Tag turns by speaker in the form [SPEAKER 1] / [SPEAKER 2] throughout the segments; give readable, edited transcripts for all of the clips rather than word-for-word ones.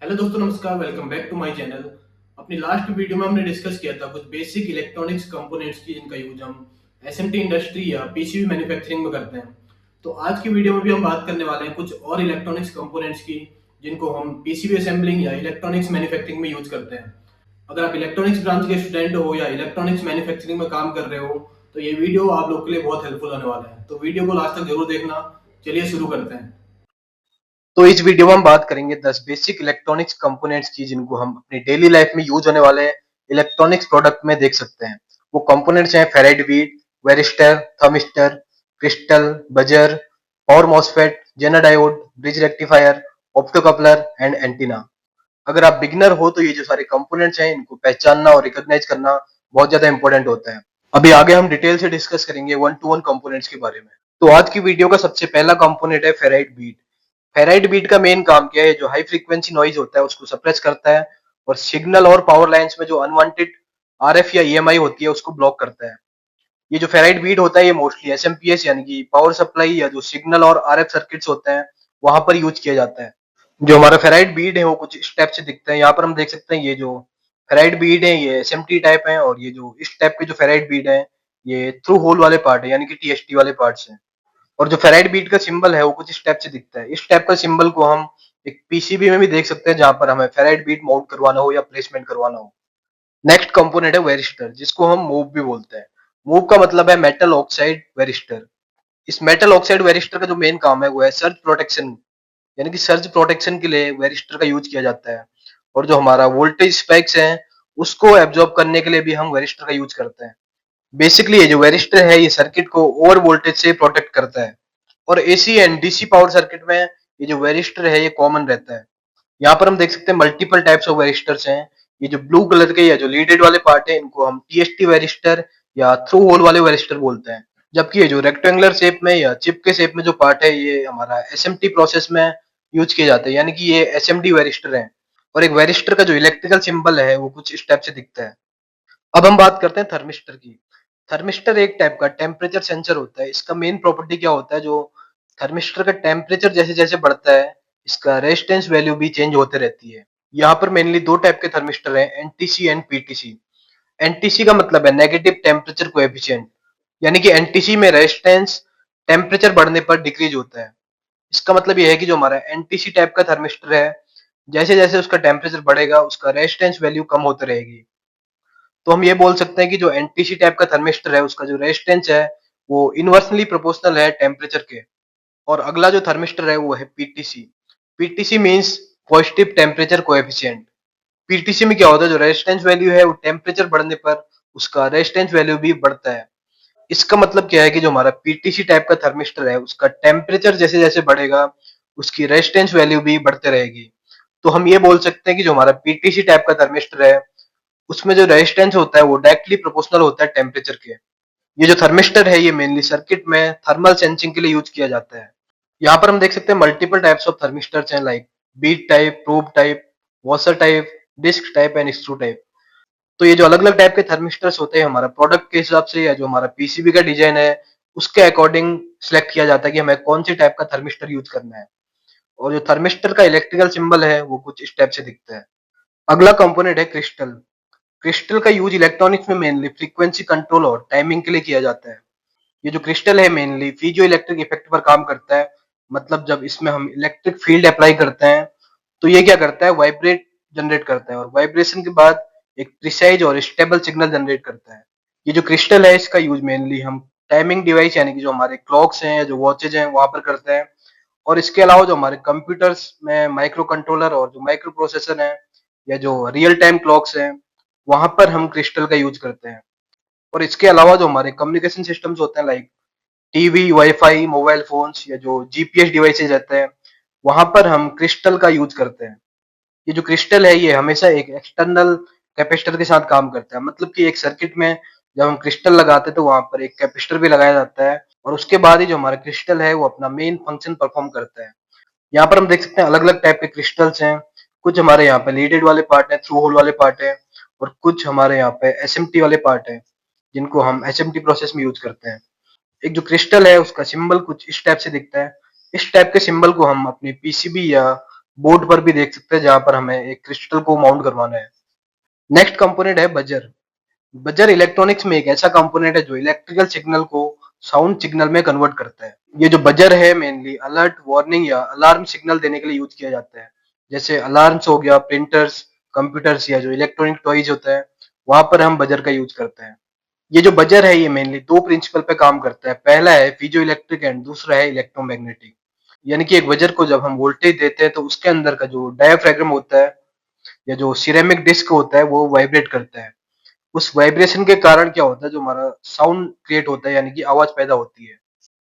[SPEAKER 1] Hello दोस्तों, नमस्कार। Welcome back to my channel. अपनी लास्ट वीडियो में हमने डिस्कस किया था कुछ बेसिक इलेक्ट्रॉनिक्स कंपोनेंट्स की, जिनका यूज हम एसएमटी इंडस्ट्री या पीसीबी मैन्युफैक्चरिंग में करते हैं। तो आज की वीडियो में भी हम बात करने वाले हैं कुछ और इलेक्ट्रॉनिक्स कंपोनेंट्स की, जिनको हम पीसीबी असेंबलिंग या इलेक्ट्रॉनिक्स मैन्युफैक्चरिंग में यूज करते हैं। अगर आप इलेक्ट्रॉनिक्स ब्रांच के स्टूडेंट हो या इलेक्ट्रॉनिक्स मैन्युफैक्चरिंग में काम कर रहे हो, तो ये वीडियो आप लोग के लिए बहुत हेल्पफुल होने वाला है। तो वीडियो को लास्ट तक जरूर देखना। चलिए शुरू करते हैं। तो इस वीडियो में हम बात करेंगे 10 बेसिक इलेक्ट्रॉनिक्स कंपोनेंट्स की, जिनको हम अपनी डेली लाइफ में यूज होने वाले इलेक्ट्रॉनिक्स प्रोडक्ट में देख सकते हैं। वो कंपोनेंट्स हैं ferrite bead, varistor, thermistor, crystal, buzzer, power MOSFET, zener diode, bridge rectifier, optocoupler and antenna. अगर आप बिगिनर हो तो ये जो सारे कंपोनेंट्स हैं, इनको पहचानना और रिकॉग्नाइज करना बहुत ज्यादा इंपॉर्टेंट होता है। अभी आगे हम डिटेल से डिस्कस करेंगे वन टू वन कंपोनेंट्स के बारे में। तो आज की वीडियो का सबसे पहला कंपोनेंट है फेराइट बीट। फेराइट बीट का मेन काम क्या है? जो हाई फ्रीक्वेंसी नॉइज होता है उसको सप्रेस करता है, और सिग्नल और पावर लाइंस में जो अनवांटेड आरएफ या ईएमआई होती है उसको ब्लॉक करता है। ये जो फेराइट बीट होता है ये मोस्टली एसएमपीएस यानी कि पावर सप्लाई या जो सिग्नल और आरएफ सर्किट्स होते हैं वहां पर यूज किया जाता है। जो हमारा फेराइट बीट है वो कुछ स्टेप से दिखता है। यहाँ पर हम देख सकते हैं ये जो फेराइट बीट है ये एसएमटी टाइप है, और ये जो इस टाइप के जो फेराइट बीट है ये थ्रू होल वाले पार्ट है यानी कि टीएसटी वाले पार्ट्स हैं। और जो फेराइट बीट का सिंबल है वो कुछ इस टाइप से दिखता है। इस टाइप का सिंबल को हम एक पीसीबी में भी देख सकते हैं, जहां पर हमें फेराइट बीट माउंट करवाना हो या प्लेसमेंट करवाना हो। नेक्स्ट कंपोनेंट है वेरिस्टर, जिसको हम मूव भी बोलते हैं। मूव का मतलब है मेटल ऑक्साइड वेरिस्टर। इस मेटल ऑक्साइड वेरिस्टर का जो मेन काम है वो है सर्ज प्रोटेक्शन, यानी कि सर्ज प्रोटेक्शन के लिए वेरिस्टर का यूज किया जाता है। और जो हमारा वोल्टेज स्पाइक्स हैं उसको एब्जॉर्ब करने के लिए भी हम वेरिस्टर का यूज करते हैं। बेसिकली ये जो वेरिस्टर है ये सर्किट को ओवर वोल्टेज से प्रोटेक्ट करता है। और AC and DC power circuit में ये जो वेरिस्टर है ये कॉमन रहता है। यहाँ पर हम देख सकते हैं मल्टीपल टाइप्स ऑफ वेरिस्टर्स हैं। ये जो ब्लू कलर के या जो लीडेड वाले पार्ट है इनको हम टीएसटी वेरिस्टर या थ्रू होल वाले वेरिस्टर बोलते हैं। जबकि ये जो रेक्टेंगुलर शेप में या चिप के शेप में जो पार्ट है ये हमारा एसएमटी प्रोसेस में यूज किए जाते हैं, यानी कि ये एसएमडी वेरिस्टर है। और एक वेरिस्टर का जो इलेक्ट्रिकल सिंबल है वो कुछ इस टाइप से दिखता है। अब हम बात करते हैं थर्मिस्टर की। थर्मिस्टर एक टाइप का टेम्परेचर सेंसर होता है। इसका मेन प्रॉपर्टी क्या होता है? जो थर्मिस्टर का टेम्परेचर जैसे जैसे बढ़ता है इसका रेजिस्टेंस वैल्यू भी चेंज होते रहती है। यहाँ पर मेनली दो टाइप के थर्मिस्टर हैं, एनटीसी एंड पीटीसी। एनटीसी का मतलब है नेगेटिव टेम्परेचर कोएफिशिएंट, यानी कि एनटीसी में रेजिस्टेंस टेम्परेचर बढ़ने पर डिक्रीज होता है। इसका मतलब ये है कि जो हमारा एनटीसी टाइप का थर्मिस्टर है, जैसे जैसे उसका टेम्परेचर बढ़ेगा उसका रेजिस्टेंस वैल्यू कम होती रहेगी। तो हम ये बोल सकते हैं कि जो एनटीसी टाइप का थर्मिस्टर है उसका जो रेजिस्टेंस है वो इनवर्सली प्रोपोर्शनल है टेम्परेचर के। और अगला जो थर्मिस्टर है वो है PTC. PTC means positive temperature coefficient. PTC में क्या होता है? जो रेजिस्टेंस वैल्यू है वो टेम्परेचर बढ़ने पर उसका रेजिस्टेंस वैल्यू भी बढ़ता है। इसका मतलब क्या है कि जो हमारा पीटीसी टाइप का थर्मिस्टर है उसका टेम्परेचर जैसे जैसे बढ़ेगा उसकी रेजिस्टेंस वैल्यू भी बढ़ते रहेगी। तो हम ये बोल सकते हैं कि जो हमारा पीटीसी टाइप का थर्मिस्टर है उसमें जो रेजिस्टेंस होता है वो डायरेक्टली प्रोपोर्शनल होता है टेम्परेचर के। ये जो थर्मिस्टर है ये मेनली सर्किट में थर्मल सेंसिंग के लिए यूज किया जाता है। यहाँ पर हम देख सकते हैं मल्टीपल टाइप्स ऑफ थर्मिस्टर्स हैं, like bead type, probe type, washer type, disc type and screw type. तो ये जो अलग अलग टाइप के थर्मिस्टर्स होते हैं हमारा प्रोडक्ट के हिसाब से या जो हमारा पीसीबी का डिजाइन है उसके अकॉर्डिंग सिलेक्ट किया जाता है कि हमें कौन सी टाइप का थर्मिस्टर यूज करना है। और जो थर्मिस्टर का इलेक्ट्रिकल सिंबल है वो कुछ इस टाइप से दिखता है। अगला कंपोनेंट है क्रिस्टल। क्रिस्टल का यूज इलेक्ट्रॉनिक्स में मेनली फ्रीक्वेंसी कंट्रोल और टाइमिंग के लिए किया जाता है। ये जो क्रिस्टल है मेनली पीजो इलेक्ट्रिक इफेक्ट पर काम करता है। मतलब जब इसमें हम इलेक्ट्रिक फील्ड अप्लाई करते हैं तो ये क्या करता है? वाइब्रेट जनरेट करता है, और वाइब्रेशन के बाद एक प्रिसाइज और स्टेबल सिग्नल जनरेट करता है। ये जो क्रिस्टल है इसका यूज मेनली हम टाइमिंग डिवाइस यानी कि जो हमारे क्लॉक्स हैं या जो वॉचेज हैं वहां पर करते हैं। और इसके अलावा जो हमारे कंप्यूटर्स में माइक्रो कंट्रोलर और जो माइक्रो प्रोसेसर हैं या जो रियल टाइम क्लॉक्स हैं वहां पर हम क्रिस्टल का यूज करते हैं। और इसके अलावा जो हमारे कम्युनिकेशन सिस्टम्स होते हैं, like TV, wifi, mobile phones या जो जीपीएस डिवाइसेज रहते हैं वहां पर हम क्रिस्टल का यूज करते हैं। ये जो क्रिस्टल है ये हमेशा एक एक्सटर्नल कैपेसिटर के साथ काम करता है। मतलब कि एक सर्किट में जब हम क्रिस्टल लगाते हैं तो वहां पर एक कैपेसिटर भी लगाया जाता है, और उसके बाद ही जो हमारा क्रिस्टल है वो अपना मेन फंक्शन परफॉर्म करता है। यहाँ पर हम देख सकते हैं अलग अलग टाइप के क्रिस्टल्स हैं। कुछ हमारे यहाँ पे लीडेड वाले पार्ट है, थ्रू होल वाले पार्ट है, और कुछ हमारे यहाँ पे एसएमटी वाले पार्ट है जिनको हम एसएमटी प्रोसेस में यूज करते हैं। एक जो क्रिस्टल है उसका सिंबल कुछ इस टाइप से दिखता है। इस टाइप के सिंबल को हम अपनी पीसीबी या बोर्ड पर भी देख सकते हैं जहां पर हमें एक क्रिस्टल को माउंट करवाना है। नेक्स्ट कंपोनेंट है बजर। बजर इलेक्ट्रॉनिक्स में एक ऐसा कंपोनेंट है जो इलेक्ट्रिकल सिग्नल को साउंड सिग्नल में कन्वर्ट करता है। ये जो बजर है मेनली अलर्ट, वार्निंग या अलार्म सिग्नल देने के लिए यूज किया जाता है। जैसे अलार्म्स हो गया, प्रिंटर्स, कंप्यूटर्स या जो इलेक्ट्रॉनिक टॉयज होता है, वहां पर हम बजर का यूज करते हैं। ये जो बजर है ये मेनली दो प्रिंसिपल पे काम करता है। पहला है पीजो इलेक्ट्रिक एंड दूसरा है इलेक्ट्रोमैग्नेटिक। यानी कि एक बजर को जब हम वोल्टेज देते हैं तो उसके अंदर का जो डायाफ्रैगम होता है या जो सिरेमिक डिस्क होता है वो वाइब्रेट करता है। उस वाइब्रेशन के कारण क्या होता है, जो हमारा साउंड क्रिएट होता है यानी कि आवाज पैदा होती है।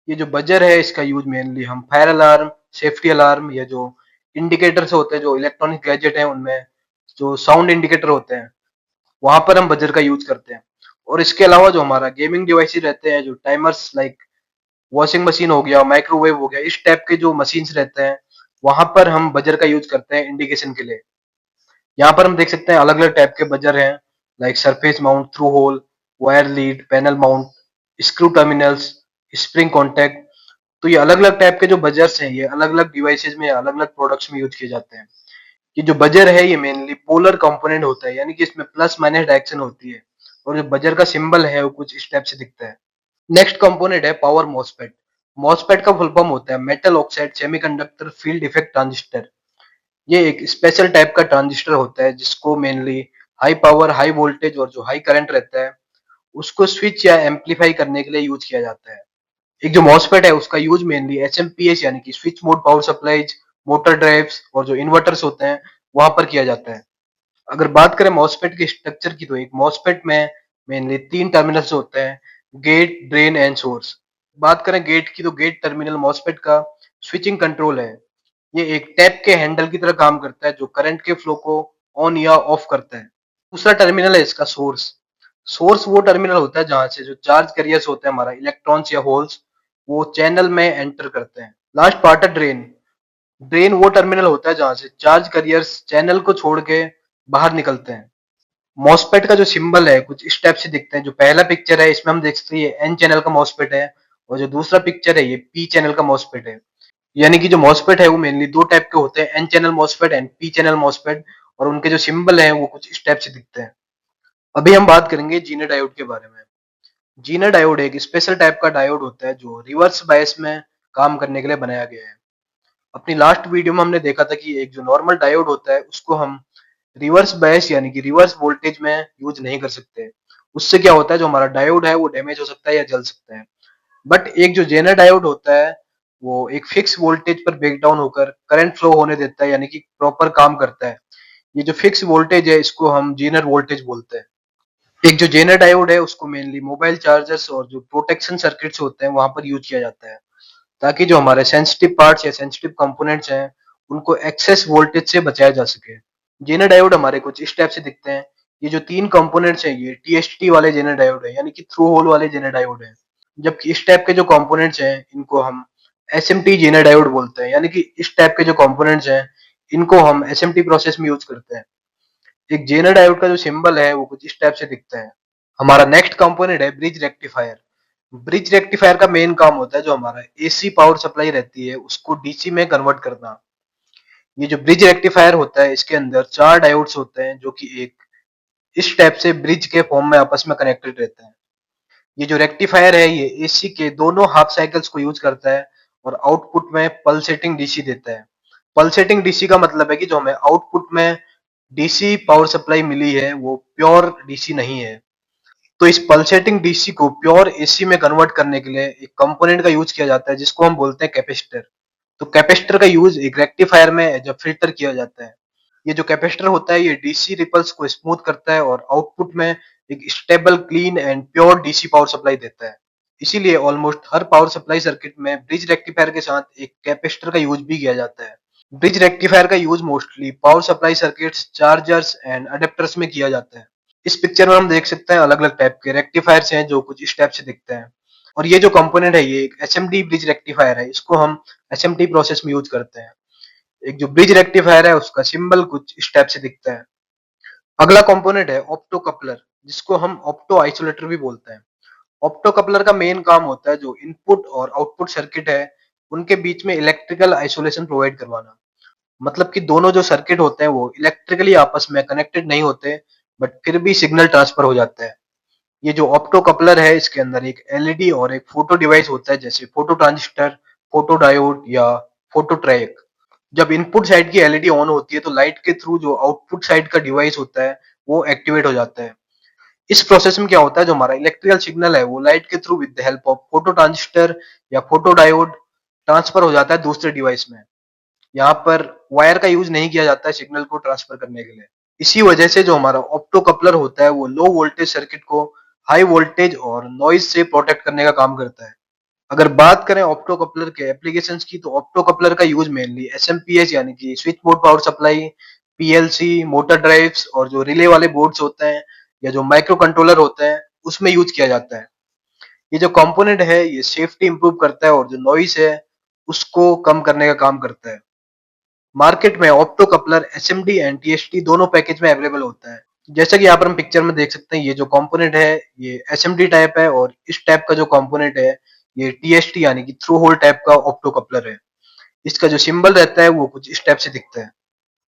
[SPEAKER 1] ये जो बजर है इसका यूज मेनली हम फायर अलार्म, सेफ्टी अलार्म या जो इंडिकेटर्स होते हैं जो इलेक्ट्रॉनिक गैजेट है उनमें जो साउंड इंडिकेटर होते हैं वहां पर हम बजर का यूज करते हैं। और इसके अलावा जो हमारा गेमिंग डिवाइसेस रहते हैं, जो टाइमर्स लाइक वॉशिंग मशीन हो गया, माइक्रोवेव हो गया, इस टाइप के जो मशीन्स रहते हैं वहां पर हम बजर का यूज करते हैं इंडिकेशन के लिए। यहाँ पर हम देख सकते हैं अलग अलग टाइप के बजर हैं, like surface mount, through hole, wire lead, panel mount, screw terminals, spring contact. तो ये अलग अलग टाइप के जो बजर्स हैं ये अलग अलग डिवाइसेस में, अलग अलग प्रोडक्ट्स में यूज किए जाते हैं। ये जो बजर है ये मेनली पोलर कंपोनेंट होता है, यानी कि इसमें प्लस माइनस डायरेक्शन होती है। और जो बजर का सिंबल है वो कुछ इस टाइप से दिखता है। नेक्स्ट कंपोनेंट है पावर मॉसफेट। मॉसफेट का फुल फॉर्म होता है metal oxide semiconductor field effect transistor. ये एक स्पेशल टाइप का ट्रांजिस्टर होता है जिसको mainly high power, high voltage और जो हाई करंट रहता है उसको स्विच या एम्पलीफाई करने के लिए यूज किया जाता है। एक जो मॉसफेट है उसका यूज मेनली एसएमपीएस यानी कि switch mode power supplies, motor drives और जो इन्वर्टर्स होते हैं वहां पर किया जाता है। अगर बात करें मॉसफेट के स्ट्रक्चर की तो एक मॉसफेट में मेनली तीन टर्मिनल्स होते हैं, गेट, ड्रेन एंड सोर्स। बात करें गेट की तो गेट टर्मिनल मॉसफेट का स्विचिंग कंट्रोल है। ये एक टैप के हैंडल की तरह काम करता है जो करंट के फ्लो को ऑन या ऑफ करता है। दूसरा टर्मिनल है इसका सोर्स। सोर्स वो टर्मिनल होता है जहां से जो चार्ज कैरियर्स होते हैं हमारा इलेक्ट्रॉन्स या होल्स वो चैनल में एंटर करते हैं। लास्ट पार्ट है ड्रेन। ड्रेन वो टर्मिनल होता है जहां से चार्ज कैरियर्स चैनल को छोड़ के बाहर निकलते हैं। मॉसफेट का जो सिंबल है कुछ इस टाइप से दिखते हैं। जो पहला पिक्चर है इसमें हम देख सकते हैं ये एन चैनल का मॉसफेट है और जो दूसरा पिक्चर है ये पी चैनल का मॉसफेट है। यानी कि जो मॉसफेट है वो मेनली दो टाइप के होते हैं, N channel MOSFET and P channel MOSFET. और उनके जो सिंबल है वो कुछ इस टाइप से दिखते हैं। अभी हम बात करेंगे जीने डायोड के बारे में। जीने डायोड एक स्पेशल टाइप का डायोड होता है जो रिवर्स बायस में काम करने के लिए बनाया गया है। अपनी लास्ट वीडियो में हमने देखा था कि एक जो नॉर्मल डायोड होता है उसको हम रिवर्स बायस यानी कि रिवर्स वोल्टेज में यूज नहीं कर सकते। उससे क्या होता है, जो हमारा डायोड है वो डैमेज हो सकता है या जल सकता है। बट एक जो जेनर डायोड होता है वो एक फिक्स वोल्टेज पर ब्रेक डाउन होकर करंट फ्लो होने देता है, यानी कि प्रॉपर काम करता है। ये जो फिक्स वोल्टेज है इसको हम जेनर वोल्टेज बोलते हैं। एक जो जेनर डायोड है उसको मेनली मोबाइल चार्जर्स और जो प्रोटेक्शन सर्किट्स होते हैं वहां पर यूज किया जाता है, ताकि जो हमारे सेंसिटिव पार्ट्स या सेंसिटिव कंपोनेंट्स हैं उनको एक्सेस वोल्टेज से बचाया जा सके। जेनर डायोड हमारे कुछ इस टाइप से दिखते हैं। ये जो तीन कंपोनेंट्स हैं ये टीएसटी वाले जेनर डायोड है, यानी कि थ्रू होल वाले जेनर डायोड है। जबकि इस टाइप के जो कंपोनेंट्स हैं इनको हम एसएमटी जेनर डायोड बोलते हैं, यानी कि इस टाइप के जो कंपोनेंट्स हैं इनको हम एसएमटी प्रोसेस में यूज करते हैं। एक जेनर डायोड का जो सिंबल है वो कुछ इस टाइप से दिखता है। हमारा नेक्स्ट कंपोनेंट है ब्रिज रेक्टिफायर। ब्रिज रेक्टिफायर का मेन काम होता है जो हमारा एसी पावर सप्लाई रहती है उसको डीसी में कन्वर्ट करना। ये जो ब्रिज रेक्टिफायर होता है इसके अंदर चार डायोड्स होते हैं जो कि एक इस टाइप से ब्रिज के फॉर्म में आपस में कनेक्टेड रहते हैं। ये जो रेक्टिफायर है ये एसी के दोनों हाफ साइकिल्स को यूज करता है और आउटपुट में पल्सेटिंग डीसी देता है। पल्सेटिंग डीसी का मतलब है कि जो हमें आउटपुट में डीसी पावर सप्लाई मिली है वो प्योर डीसी नहीं है। तो इस पल्सेटिंग डीसी को प्योर एसी में कन्वर्ट करने के लिए एक कंपोनेंट का यूज किया जाता है जिसको हम बोलते हैं कैपेसिटर। तो कैपेसिटर का यूज एक रेक्टिफायर में एज अ फिल्टर किया जाता है। ये जो कैपेसिटर होता है ये डीसी रिपल्स को स्मूथ करता है और आउटपुट में एक stable, clean and pure DC power supply देता है। इसीलिए ऑलमोस्ट हर पावर सप्लाई सर्किट में ब्रिज रेक्टिफायर के साथ एक कैपेसिटर का यूज भी किया जाता है। ब्रिज रेक्टिफायर का use mostly power supply circuits, chargers and adapters में किया जाता है। इस पिक्चर में हम देख सकते हैं अलग अलग टाइप के रेक्टिफायर्स हैं जो कुछ इस टाइप से दिखते हैं। और ये जो कंपोनेंट है ये एक एसएमडी ब्रिज रेक्टिफायर है, इसको हम एसएमटी प्रोसेस में यूज करते हैं। एक जो ब्रिज रेक्टिफायर है उसका सिंबल कुछ इस टाइप से दिखता है। अगला कंपोनेंट है ऑप्टो कपलर, जिसको हम ऑप्टो आइसोलेटर भी बोलते हैं। ऑप्टो कपलर का मेन काम होता है जो इनपुट और आउटपुट सर्किट है उनके बीच में इलेक्ट्रिकल आइसोलेशन प्रोवाइड करवाना। मतलब कि दोनों जो सर्किट होते हैं वो इलेक्ट्रिकली आपस में कनेक्टेड नहीं होते, बट फिर भी सिग्नल ट्रांसफर हो जाता है। ये जो ऑप्टो कपलर है इसके अंदर एक एलईडी और एक फोटो डिवाइस होता है, जैसे फोटो ट्रांजिस्टर, फोटो डायोड या फोटो ट्रैक। जब इनपुट साइड की एलईडी ऑन होती है तो लाइट के थ्रू जो आउटपुट साइड का डिवाइस होता है वो एक्टिवेट हो जाता है। इस प्रोसेस में क्या होता है, जो हमारा इलेक्ट्रिकल सिग्नल है वो लाइट के through with the help of photo transistor या फोटो डायोड ट्रांसफर हो जाता है दूसरे डिवाइस में। यहाँ पर वायर का यूज नहीं किया जाता है सिग्नल को ट्रांसफर करने के लिए। इसी वजह से जो हमारा ऑप्टो कपलर होता है वो लो वोल्टेज सर्किट को हाई वोल्टेज और नॉइज से प्रोटेक्ट करने का काम करता है। अगर बात करें ऑप्टो कपलर के एप्लीकेशंस की, तो ऑप्टो कपलर का यूज मेनली एसएमपीएस यानी कि switch board power supply, PLC, motor drives और जो रिले वाले बोर्ड्स होते हैं या जो माइक्रो कंट्रोलर होते हैं उसमें यूज किया जाता है। ये जो कंपोनेंट है ये सेफ्टी इंप्रूव करता है और जो नॉइस है उसको कम करने का काम करता है। मार्केट में opto coupler SMD and TST दोनों पैकेज में अवेलेबल होता है। जैसा कि यहाँ पर हम पिक्चर में देख सकते हैं, ये जो कंपोनेंट है ये एसएमडी टाइप है और इस टाइप का जो कंपोनेंट है ये टीएसटी यानी कि थ्रू होल टाइप का ऑप्टो कपलर है। इसका जो सिंबल रहता है वो कुछ इस टाइप से दिखता है।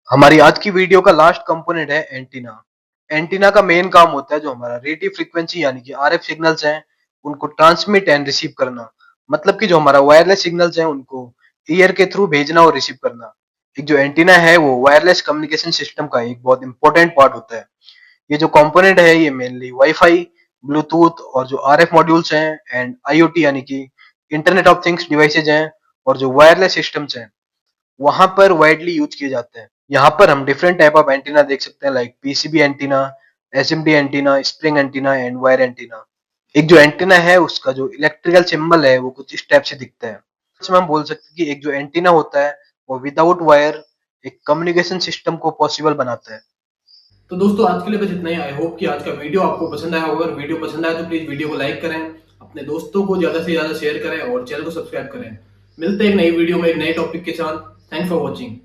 [SPEAKER 1] हमारी आज की वीडियो का लास्ट कंपोनेंट है एंटीना। एंटीना का मेन काम होता है जो हमारा रेडियो फ्रीक्वेंसी यानी कि आरएफ सिग्नल्स हैं उनको ट्रांसमिट एंड रिसीव करना। मतलब कि जो हमारा वायरलेस सिग्नल्स हैं उनको ईयर के थ्रू भेजना और रिसीव करना। एक जो एंटीना है वो वायरलेस कम्युनिकेशन सिस्टम का एक बहुत इंपॉर्टेंट पार्ट होता है। ये जो कंपोनेंट है ये मेनली वाईफाई, ब्लूटूथ और जो आरएफ मॉड्यूल्स हैं एंड आईओटी यानी कि इंटरनेट ऑफ थिंग्स डिवाइसेज हैं और जो वायरलेस सिस्टम्स हैं वहां पर वाइडली यूज किए जाते हैं। यहाँ पर हम डिफरेंट टाइप ऑफ एंटीना देख सकते हैं, like PCB antenna, SMD antenna, spring antenna and wire antenna. एक जो एंटीना है उसका जो इलेक्ट्रिकल सिंबल है वो कुछ इस टाइप से दिखता है। इसमें हम बोल सकते हैं कि एक जो एंटीना होता है वो विदाउट वायर एक कम्युनिकेशन सिस्टम को पॉसिबल बनाता है। तो दोस्तों आज के लिए बस इतना ही। आई होप कि आज का वीडियो आपको पसंद आया होगा। अगर वीडियो पसंद आया तो प्लीज वीडियो को लाइक करें, अपने दोस्तों को ज्यादा से ज्यादा शेयर करें और चैनल को सब्सक्राइब करें। मिलते हैं एक नई वीडियो में एक नए टॉपिक के साथ। Thanks for watching.